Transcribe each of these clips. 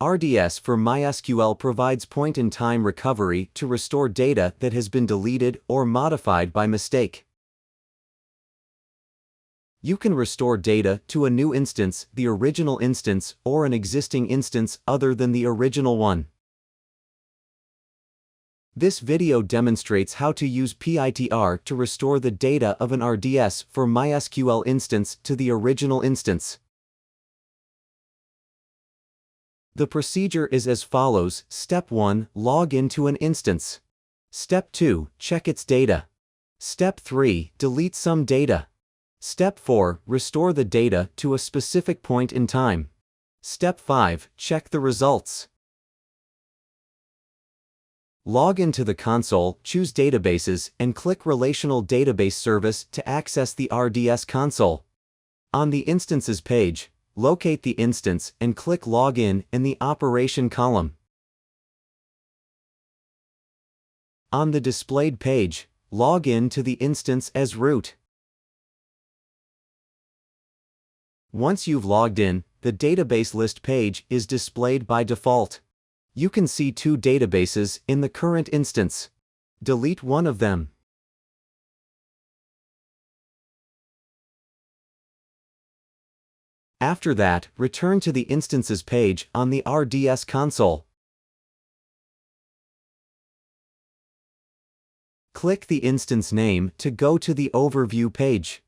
RDS for MySQL provides point-in-time recovery to restore data that has been deleted or modified by mistake. You can restore data to a new instance, the original instance, or an existing instance other than the original one. This video demonstrates how to use PITR to restore the data of an RDS for MySQL instance to the original instance. The procedure is as follows. Step 1. Log into an instance. Step 2. Check its data. Step 3. Delete some data. Step 4. Restore the data to a specific point in time. Step 5. Check the results. Log into the console, choose Databases, and click Relational Database Service to access the RDS console. On the Instances page, locate the instance and click Login in the Operation column. On the displayed page, log in to the instance as root. Once you've logged in, the database list page is displayed by default. You can see 2 databases in the current instance. Delete one of them. After that, return to the Instances page on the RDS console. Click the instance name to go to the Overview page.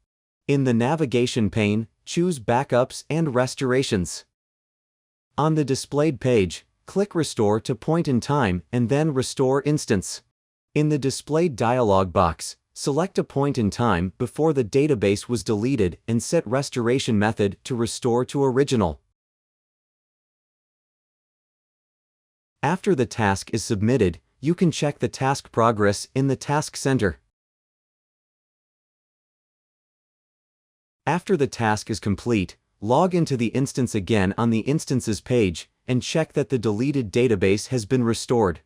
In the navigation pane, choose Backups and Restorations. On the displayed page, click Restore to Point in Time and then Restore Instance. In the displayed dialog box, select a point in time before the database was deleted and set restoration method to restore to original. After the task is submitted, you can check the task progress in the Task Center. After the task is complete, log into the instance again on the Instances page and check that the deleted database has been restored.